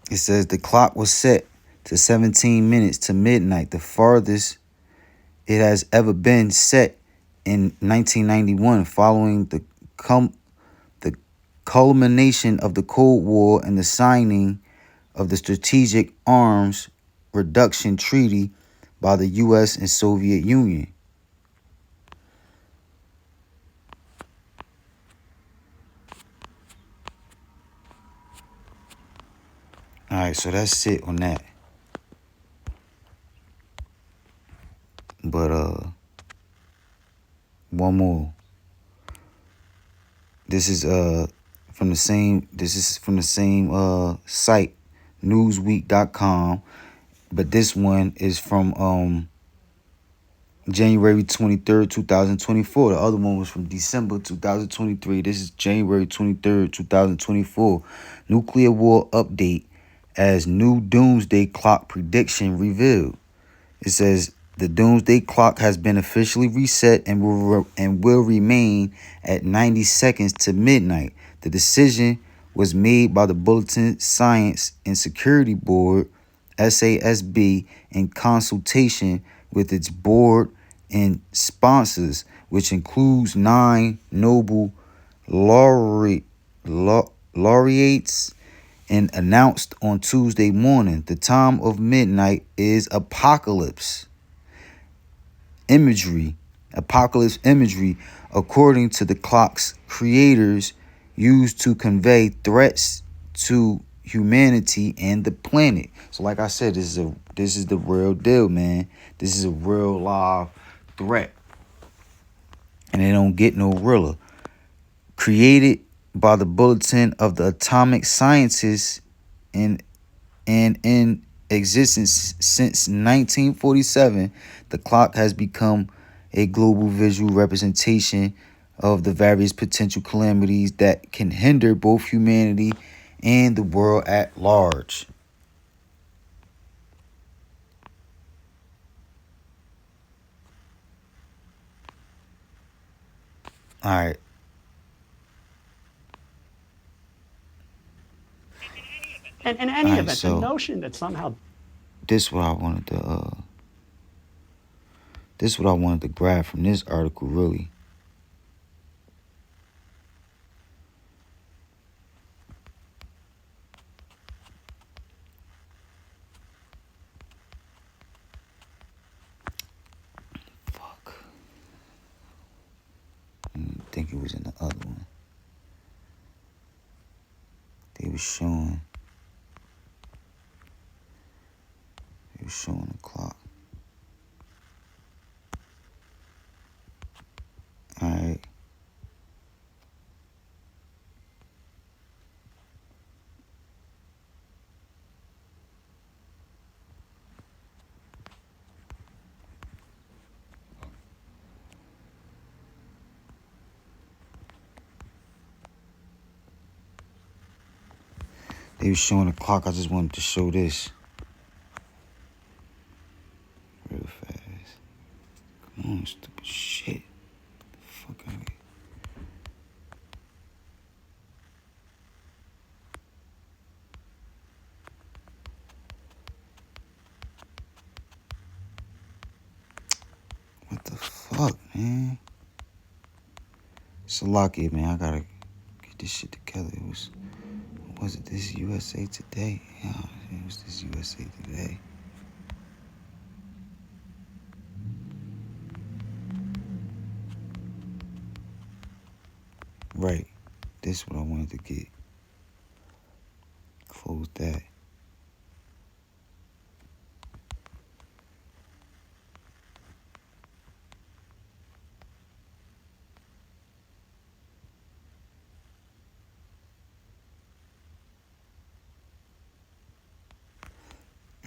It says the clock was set to 17 minutes to midnight, the farthest it has ever been set in 1991, following the culmination of the Cold War and the signing of the Strategic Arms Reduction Treaty by the U.S. and Soviet Union. All right, so that's it on that. But one more. This is from the same site, newsweek.com, but this one is from January 23rd, 2024. The other one was from December 2023. This is January 23rd, 2024. Nuclear war update as new doomsday clock prediction revealed. It says the doomsday clock has been officially reset and will remain at 90 seconds to midnight. The decision was made by the Bulletin Science and Security Board, SASB, in consultation with its board and sponsors, which includes 9 Nobel laureates, and announced on Tuesday morning. The time of midnight is apocalypse imagery, according to the clock's creators, used to convey threats to humanity and the planet. So like I said, this is the real deal, man. This is a real live threat. And it don't get no realer. Created by the Bulletin of the Atomic Sciences and in existence since 1947, the clock has become a global visual representation of the various potential calamities that can hinder both humanity and the world at large. All right. And in any event, the notion that somehow this what I wanted to this is what I wanted to grab from this article, really. Fuck. I think it was in the other one. They were showing the clock. All right. They were showing the clock. I just wanted to show this real fast. Come on, stupid shit. Fuck out of here. What the fuck, man? Salakia, man. I gotta get this shit together. Was it this USA Today? Yeah, it was this USA Today. Right. This is what I wanted to get. Close that.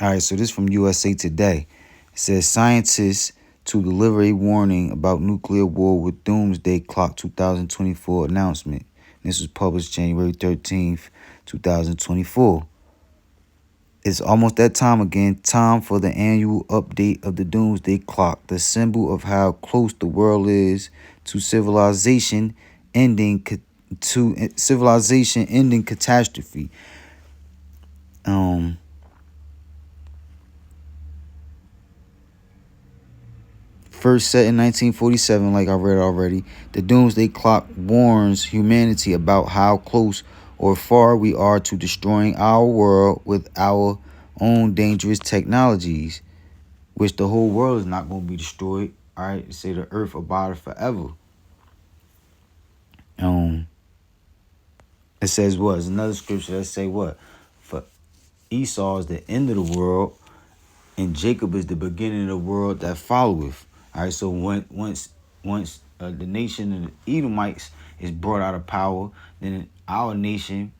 All right, so this is from USA Today. It says scientists to deliver a warning about nuclear war with Doomsday Clock 2024 announcement. This was published January 13th, 2024. It's almost that time again. Time for the annual update of the Doomsday Clock, the symbol of how close the world is to civilization ending catastrophe. Um, First set in 1947, like I read already, the Doomsday Clock warns humanity about how close or far we are to destroying our world with our own dangerous technologies, which the whole world is not going to be destroyed. All right, say the earth abideth forever. Um, it says what? There's another scripture that say what? For Esau is the end of the world, and Jacob is the beginning of the world that followeth. All right, so once the nation of the Edomites is brought out of power, then our nation,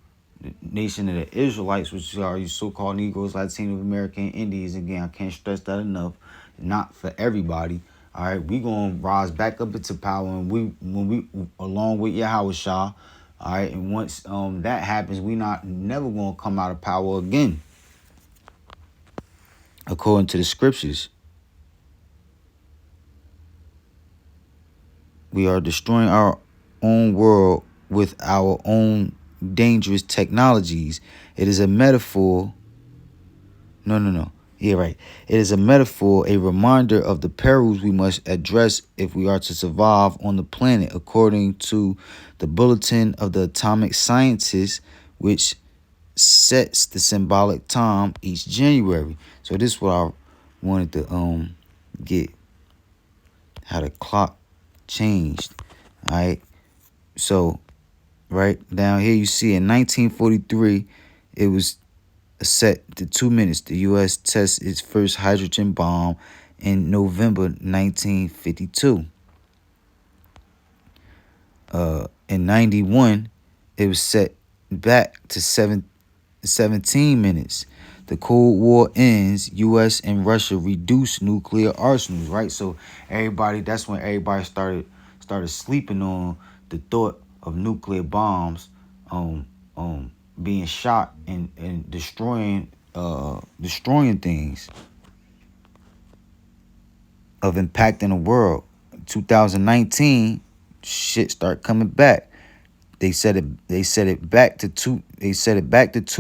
the nation of the Israelites, which are you so-called Negroes, Latino American, Indians, again, I can't stress that enough, not for everybody. All right, we gonna rise back up into power, and when we along with Yahweh Shah. All right, and once that happens, we not never gonna come out of power again, according to the scriptures. We are destroying our own world with our own dangerous technologies. It is a metaphor. No. Yeah, right. It is a metaphor, a reminder of the perils we must address if we are to survive on the planet, according to the Bulletin of the Atomic Scientists, which sets the symbolic time each January. So this is what I wanted to get, how the clock changed. All right. So right down here you see in 1943 it was set to 2 minutes. The U.S. tests its first hydrogen bomb in November 1952. In 91 it was set back to 17 minutes. The Cold War ends. U.S. and Russia reduce nuclear arsenals. Right, so that's when everybody started sleeping on the thought of nuclear bombs, um, being shot and destroying things, of impacting the world. 2019, shit start coming back. They set it back to 2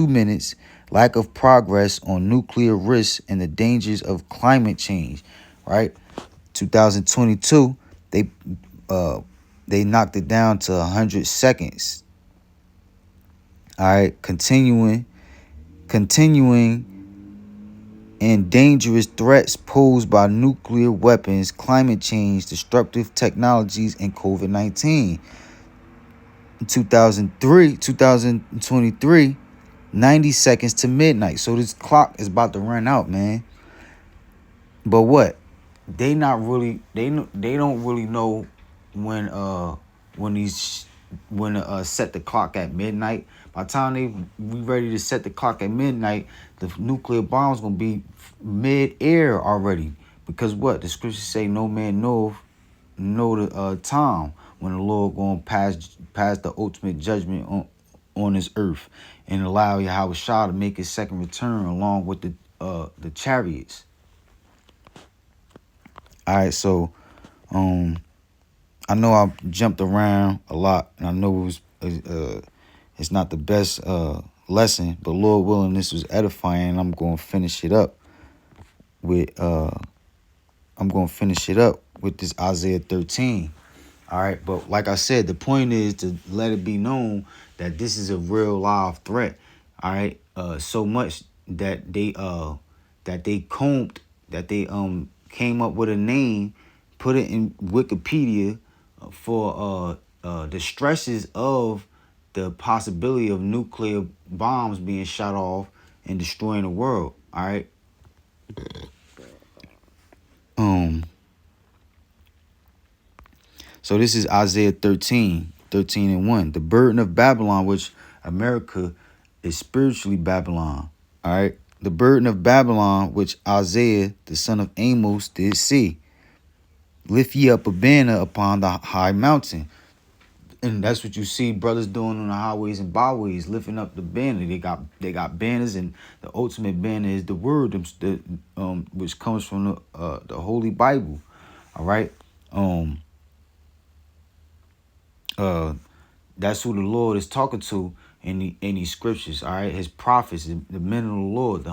minutes. Lack of progress on nuclear risks and the dangers of climate change. Right, 2022 they knocked it down to 100 seconds. All right, continuing and dangerous threats posed by nuclear weapons, climate change, destructive technologies, and COVID-19. 2023, 90 seconds to midnight. So this clock is about to run out, man. But what? They not really they don't really know when set the clock at midnight. By the time we ready to set the clock at midnight, the nuclear bomb's gonna be mid-air already. Because what? The scriptures say no man know the time when the Lord gonna pass the ultimate judgment on this earth and allow Yahweh Shah to make his second return along with the chariots. All right, so I know I jumped around a lot, and I know it's not the best lesson, but Lord willing, this was edifying. I'm going to finish it up with this Isaiah 13. All right, but like I said, the point is to let it be known that this is a real live threat. All right, so much that they came up with a name, put it in Wikipedia for the stresses of the possibility of nuclear bombs being shot off and destroying the world. All right. So this is Isaiah 13:1. The burden of Babylon, which America is spiritually Babylon. All right. The burden of Babylon, which Isaiah, the son of Amos, did see. Lift ye up a banner upon the high mountain. And that's what you see brothers doing on the highways and byways, lifting up the banner. They got banners, and the ultimate banner is the word, which comes from the Holy Bible. All right. That's who the Lord is talking to in these scriptures. All right, his prophets, the men of the Lord, the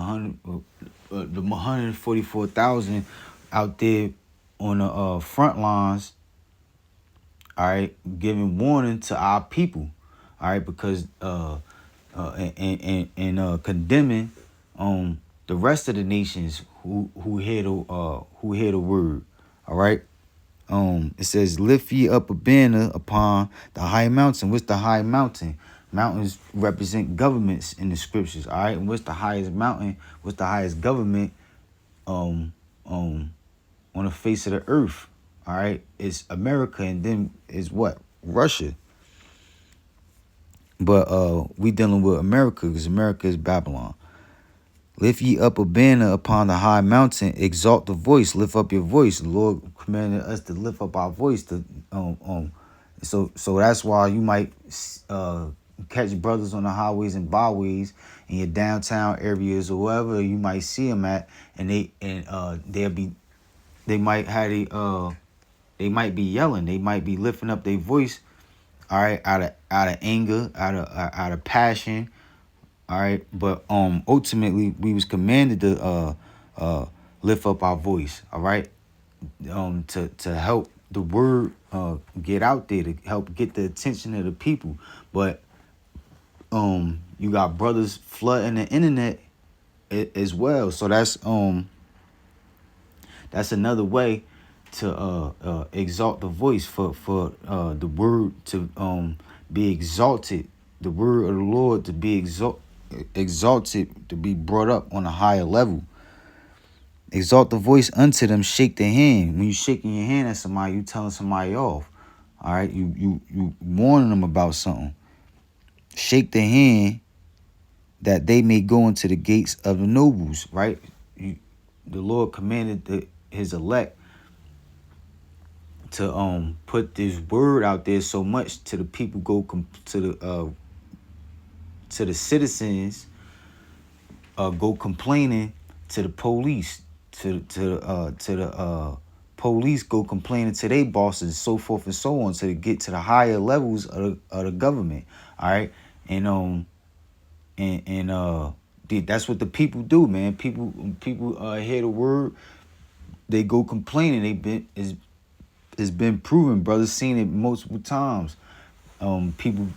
144,000 out there on the front lines. All right, giving warning to our people. All right, because and condemning the rest of the nations who hear the word. All right. It says, lift ye up a banner upon the high mountain. What's the high mountain? Mountains represent governments in the scriptures. All right. And what's the highest mountain? What's the highest government um on the face of the earth? All right. It's America, and then is what? Russia. But we dealing with America because America is Babylon. Lift ye up a banner upon the high mountain, exalt the voice, lift up your voice. The Lord commanded us to lift up our voice. So that's why you might catch brothers on the highways and byways in your downtown areas or wherever you might see them at, and they might have they might be yelling, they might be lifting up their voice, all right, out of anger, out of passion. All right, but ultimately we was commanded to lift up our voice. All right, to help the word get out there, to help get the attention of the people. But you got brothers flooding the internet as well. So that's another way to exalt the voice for the word to be exalted, the word of the Lord to be exalted, to be brought up on a higher level. Exalt the voice unto them, shake the hand. When you shaking your hand at somebody, you telling somebody off. All right, you warning them about something. Shake the hand that they may go into the gates of the nobles. Right, the Lord commanded his elect to put this word out there so much to the people, to the citizens, go complaining to the police, to the police go complaining to their bosses, so forth and so on, to get to the higher levels of the government. All right, and that's what the people do, man. People hear the word, they go complaining. It's been proven, brothers seen it multiple times. People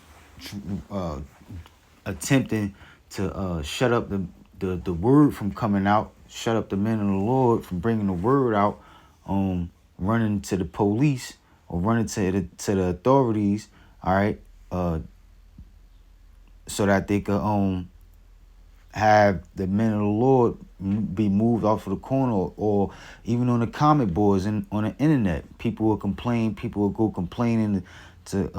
attempting to shut up the word from coming out, shut up the men of the Lord from bringing the word out, running to the police or running to the authorities, all right, so that they could have the men of the Lord be moved off of the corner, or even on the comment boards and on the internet. People will complain. People will go complaining to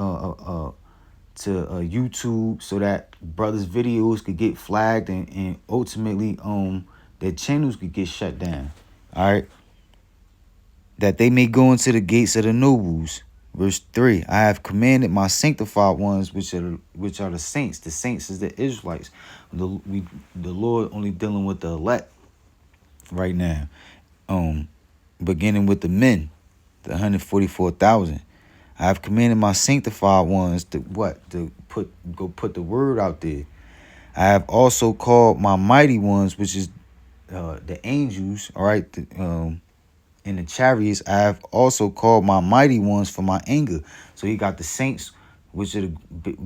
YouTube, so that brothers' videos could get flagged, and ultimately their channels could get shut down. All right. That they may go into the gates of the nobles. Verse 3, I have commanded my sanctified ones, which are the saints. The saints is the Israelites. The Lord only dealing with the elect right now. Beginning with the men, the 144,000. I have commanded my sanctified ones to what? To put the word out there. I have also called my mighty ones, which is the angels, all right, in the chariots. I have also called my mighty ones for my anger. So he got the saints, which are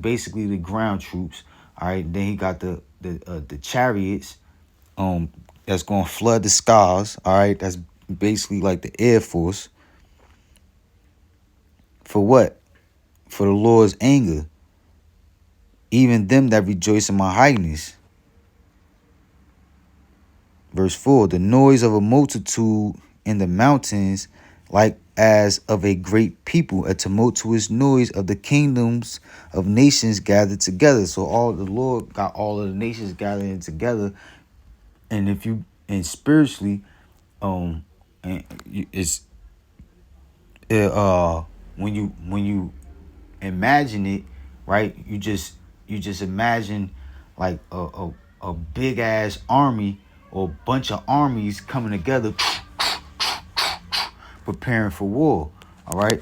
basically the ground troops. All right. Then he got the chariots, that's going to flood the skies. All right. That's basically like the Air Force. For what? For the Lord's anger. Even them that rejoice in my highness. Verse 4, the noise of a multitude in the mountains, like as of a great people, a tumultuous noise of the kingdoms of nations gathered together. So all the Lord got all of the nations gathering together. And spiritually, and it's when you imagine it, right? You just imagine like a big ass army, or a bunch of armies coming together, preparing for war. All right.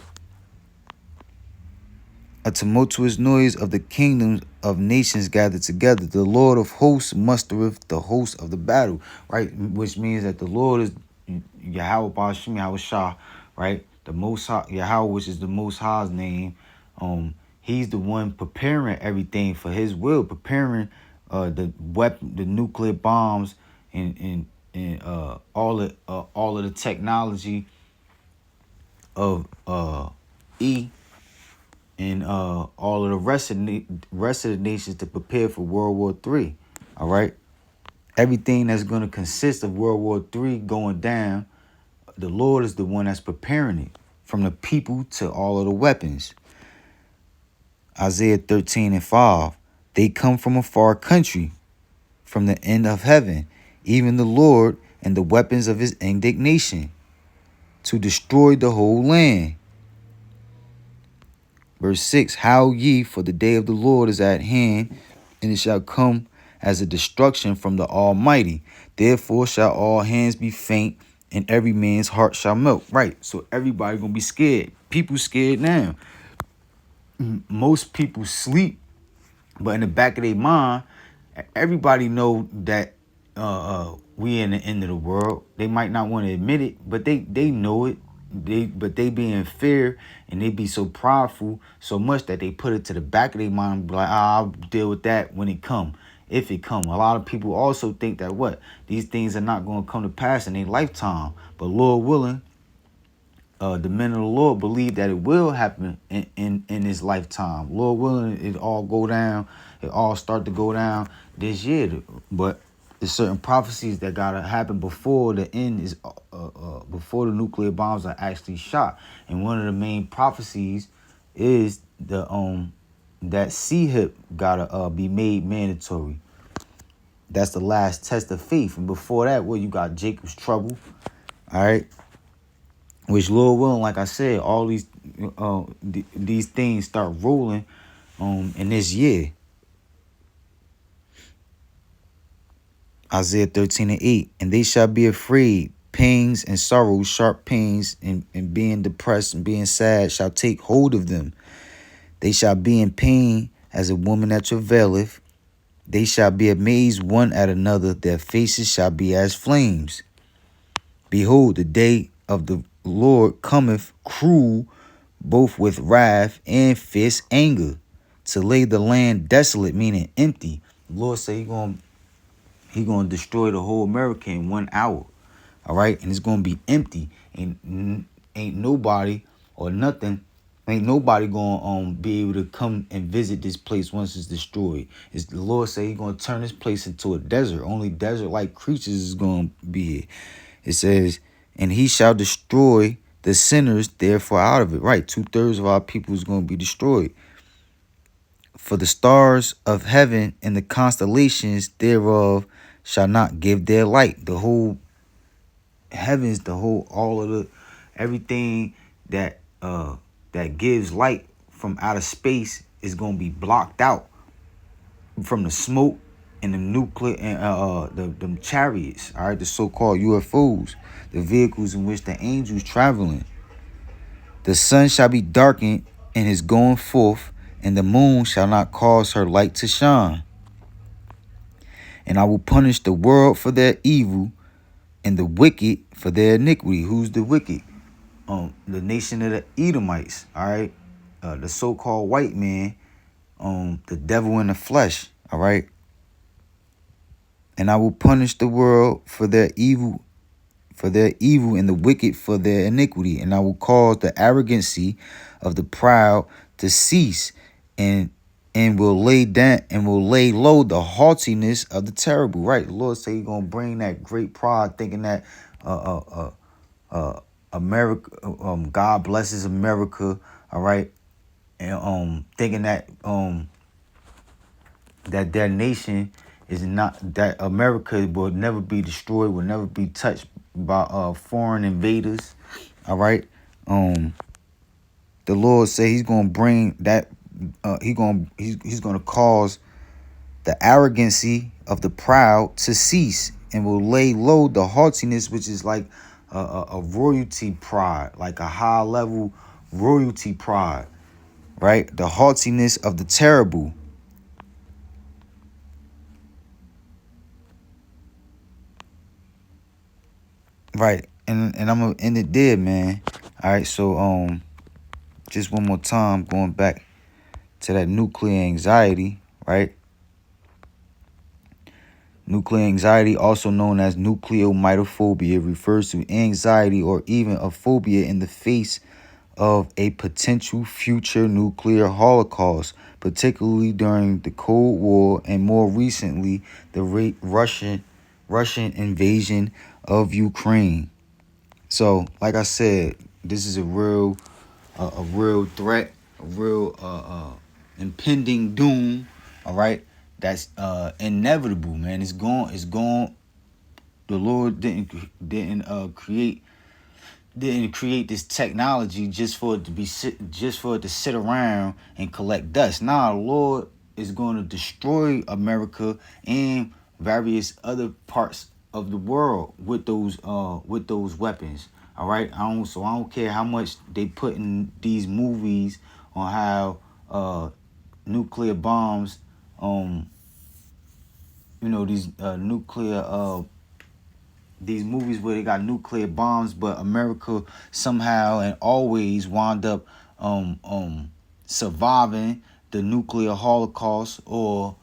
a tumultuous noise of the kingdoms of nations gathered together. The Lord of hosts mustereth the host of the battle, right? Which means that the Lord is Yahweh Bashim, Yahweh Shah, right? The Most High, Yahweh, which is the Most High's name. He's the one preparing everything for His will, preparing the weapon, the nuclear bombs, and all of the technology of E and all of the rest of the nations to prepare for World War III. All right, everything that's going to consist of World War III going down, the Lord is the one that's preparing it, from the people to all of the weapons. Isaiah 13:5. They come from a far country, from the end of heaven, even the Lord and the weapons of His indignation, to destroy the whole land. Verse 6, howl ye, for the day of the Lord is at hand, and it shall come as a destruction from the Almighty. Therefore shall all hands be faint, and every man's heart shall melt. Right, so everybody gonna be scared. People scared now. Most people sleep, but in the back of their mind, everybody know that we in the end of the world. They might not want to admit it, but they know it. They be in fear, and they be so prideful so much that they put it to the back of their mind and be like, I'll deal with that when it come, if it come. A lot of people also think that these things are not going to come to pass in their lifetime, but Lord willing, the men of the Lord believe that it will happen in his lifetime. Lord willing, it all go down. It all start to go down this year. But there's certain prophecies that gotta happen before the end is before the nuclear bombs are actually shot. And one of the main prophecies is the that CHIP gotta be made mandatory. That's the last test of faith. And before that, you got Jacob's trouble. All right. Which, Lord willing, like I said, all these things start rolling in this year. Isaiah 13:8. And they shall be afraid, pains and sorrows, sharp pains, and being depressed and being sad shall take hold of them. They shall be in pain as a woman that travaileth. They shall be amazed one at another. Their faces shall be as flames. Behold, the day of the Lord cometh cruel, both with wrath and fierce anger, to lay the land desolate, meaning empty. The Lord said he gonna destroy the whole America in 1 hour. All right, and it's gonna be empty, and ain't nobody or nothing. Ain't nobody gonna be able to come and visit this place once it's destroyed. It's the Lord said He gonna turn this place into a desert. Only desert-like creatures is gonna be here. It says, and He shall destroy the sinners therefore out of it. Right, 2/3 of our people is going to be destroyed. For the stars of heaven and the constellations thereof shall not give their light. The whole heavens, all of the everything that gives light from outer space is going to be blocked out from the smoke and the nuclear and the chariots. All right, the so-called UFOs, the vehicles in which the angels traveling. The sun shall be darkened in his going forth, and the moon shall not cause her light to shine. And I will punish the world for their evil, and the wicked for their iniquity. Who's the wicked? The nation of the Edomites. All right, the so-called white man, the devil in the flesh. All right. And I will punish the world for their evil, and the wicked for their iniquity. And I will cause the arrogancy of the proud to cease, and will lay low the haughtiness of the terrible. Right, the Lord say He's gonna bring that great pride, thinking that America, God blesses America. All right, and thinking that that their nation is not, that America will never be destroyed, will never be touched by foreign invaders. All right. The Lord say He's gonna bring that. He's gonna cause the arrogancy of the proud to cease, and will lay low the haughtiness, which is like a royalty pride, like a high level royalty pride. right? The haughtiness of the terrible. Right. And I'm gonna end it there, man. All right, so just one more time, going back to that nuclear anxiety, right? Nuclear anxiety, also known as nucleomitophobia, refers to anxiety or even a phobia in the face of a potential future nuclear holocaust, particularly during the Cold War and more recently the Russian invasion of Ukraine. So, like I said, this is a real threat, a real impending doom. All right, that's inevitable, man. It's going. It's going. The Lord didn't create this technology just for it to just for it to sit around and collect dust. Nah, the Lord is going to destroy America and various other parts of the world with those weapons. All right, I don't care how much they put in these movies on how nuclear bombs, these nuclear these movies where they got nuclear bombs, but America somehow and always wound up surviving the nuclear holocaust or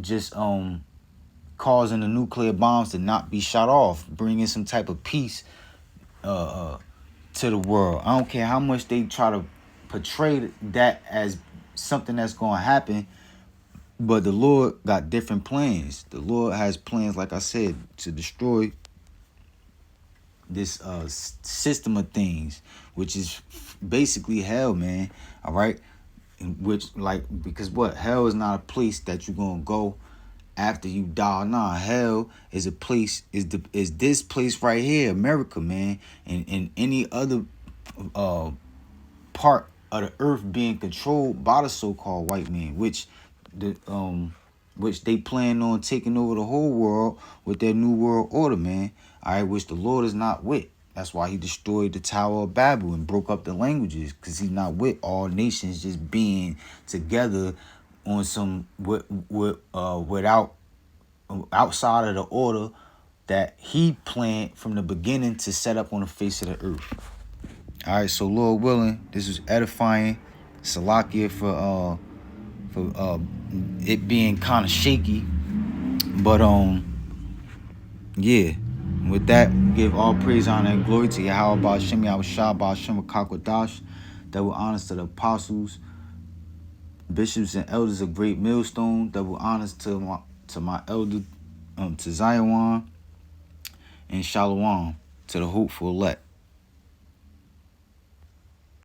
just causing the nuclear bombs to not be shot off, bringing some type of peace to the world. I don't care how much they try to portray that as something that's going to happen. But the Lord got different plans. The Lord has plans, like I said, to destroy this system of things, which is basically hell, man. All right, because what, hell is not a place that you're gonna go after you die. Nah, hell is a place, is this place right here, America, man, and any other part of the earth being controlled by the so-called white man, which they plan on taking over the whole world with their new world order, man. All right, which the Lord is not with. That's why he destroyed the Tower of Babel and broke up the languages, because he's not with all nations just being together on some without outside of the order that he planned from the beginning to set up on the face of the earth. All right, so Lord willing, this was edifying. Salakia for it being kind of shaky, but yeah. With that, give all praise, honor, and glory to Yahweh Ba'ashem, Yahweh Shah Ba'ashem Kakwadash. Double honors to the apostles, bishops, and elders of Great Millstone. Double honors to my elder, to Zion, and Shalom to the hopeful elect.